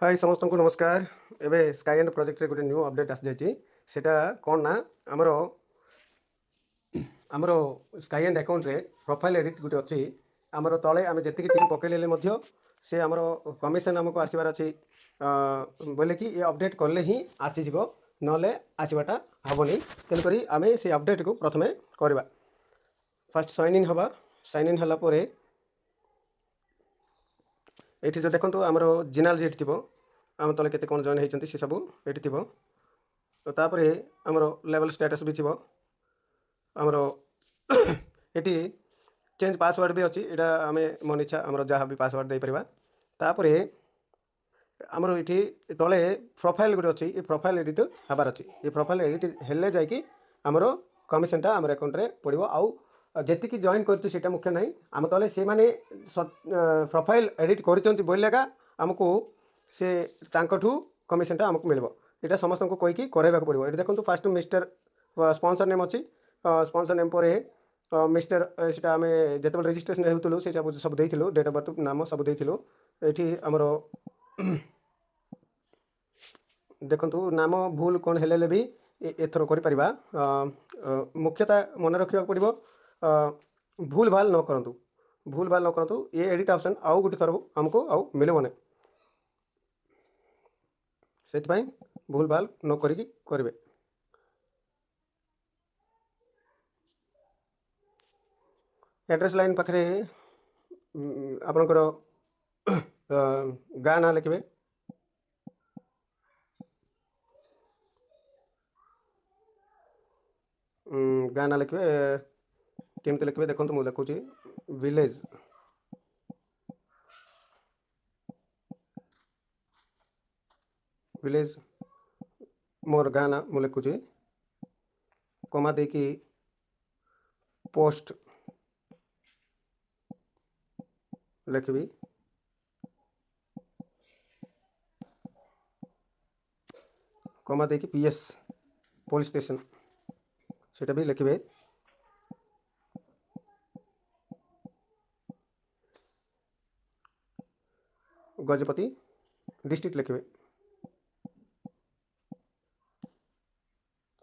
हाय समस्त को नमस्कार। एबे स्काई एंड प्रोजेक्ट रे गोटे न्यू अपडेट आसी जाइए सेटा कौन ना आमर आमर स्काई एंड अकाउंट रे प्रोफाइल एडिट गोटे अच्छी आमर तले आम जी टीम पकड़े से आमर कमिशन आमको आसबार अच्छी बोले कि ये अपडेट कले ही आसीज ना आसवाटा हेनी तेणुक आम से अपडेट को प्रथम करवा फास्ट साइन इन हवा साइन इन है ये जो देखो आमर जिनाल जी थी आम तले केते कौन जॉइन होती सी सब ये थी तो तापर आमर लेवल स्टेटस भी थी आमर ये चेंज पासवर्ड भी अच्छी यहाँ आम मन इच्छा आमर जहाँ भी पासवर्ड दे पार तापर आमर ये तले प्रोफाइल गोटे अच्छी ये प्रोफाइल एडिट हबार अच्छी ये प्रोफाइल एडिट हेल्ले जाकि आमर कमिशनटा आमर अकाउंट रे पड़ो आउ जी जॉइन कर मुख्य ना आम तले से मैंने प्रोफाइल एडिट कर आमको से तांकठू कमिशनटा आमको मिल यहाँ समस्त को कहीकि कराइबा पड़ो। ये देखो फास्ट मिस्टर स्पॉन्सर नेम अच्छी स्पॉन्सर नेम पर मिस्टर से आम जो रजिस्ट्रेशन होलु से सब देलु डेट ऑफ बर्थ नाम सब देलु ये आमर देखु नाम भूल कौन हेले भी एथर कर मुख्यतः मन रखा पड़ो भूल भाल न करूँ भूल भाल न करूँ ये एडिट ऑप्शन आउ गोटे थर आमको आउ मिलबो ना से भूल भाल न करेंगे एड्रेस लाइन पाखे आपणकर गाँ ना लिखे गाँ ना लिखे केमती लिखे देखो मुझे लिखुची विलेज विलेज मोर गाँ ना मुझे लिखुची कमा देकी पोस्ट लिखी कमा देकी पीएस पुलिस स्टेशन सेटा भी लिखे गजपति डिस्ट्रिक्ट लिखे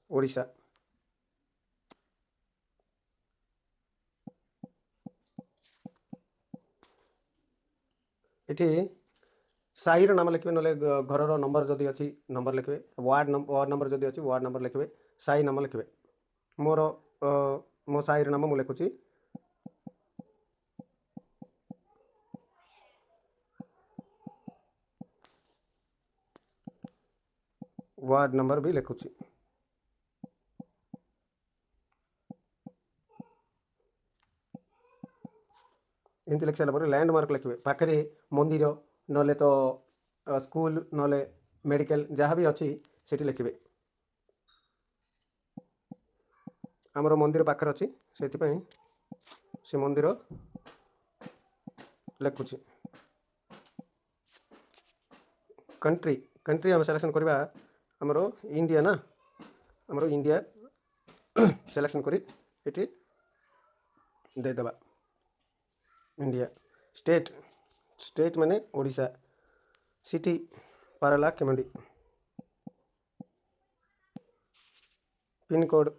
ओडिशा ये साही नाम लिखे ना घर नंबर जदि अच्छी नंबर लिखे वार्ड नंबर जदि अच्छी वार्ड नंबर लिखे साही नाम लिखे मोर मो साही नाम मुझे लिखुची वार्ड नंबर भी लिखुची एमती लिख सारा लैंडमार्क लिखे पाखे मंदिर ना तो स्कूल ना मेडिकल जहाँ भी अच्छी से लिखे आमर मंदिर पाखे अच्छी से मंदिर लिखुची कंट्री कंट्री आम सिलेक्शन करवा आमर इंडिया ना आमर इंडिया सिलेक्शन करी ये देदेबा इंडिया स्टेट स्टेट माने ओडिशा सिटी पारालाखेमुंडी पिन कोड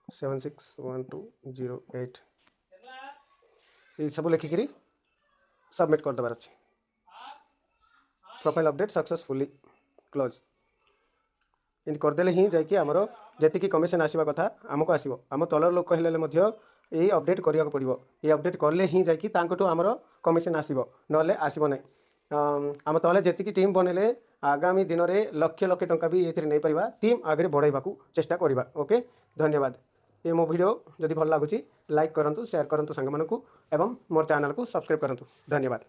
761208 ये सब लिखिकी सबमिट कर देवार अच्छे प्रोफाइल अपडेट सक्सेसफुली क्लोज इनती करदे ही जाकि आमर जी कमिशन आसवा कथा आमको आसो आम तलर लोक हेल्ले ये अपडेट करने पड़ो ये अपडेट कले ही जाकि आमर कमिशन आसो ना आसब ना आम तले जी टीम बनले आगामी दिन में लक्ष लक्ष टंका भी ये नहीं पार टीम आगे बढ़ावा चेष्टा करवा। ओके धन्यवाद। ये मो वीडियो जदि भल लगुच लाइक करूँ शेयर करूँ सांग मानू एवं मोर चैनल को सब्सक्राइब करूँ। धन्यवाद।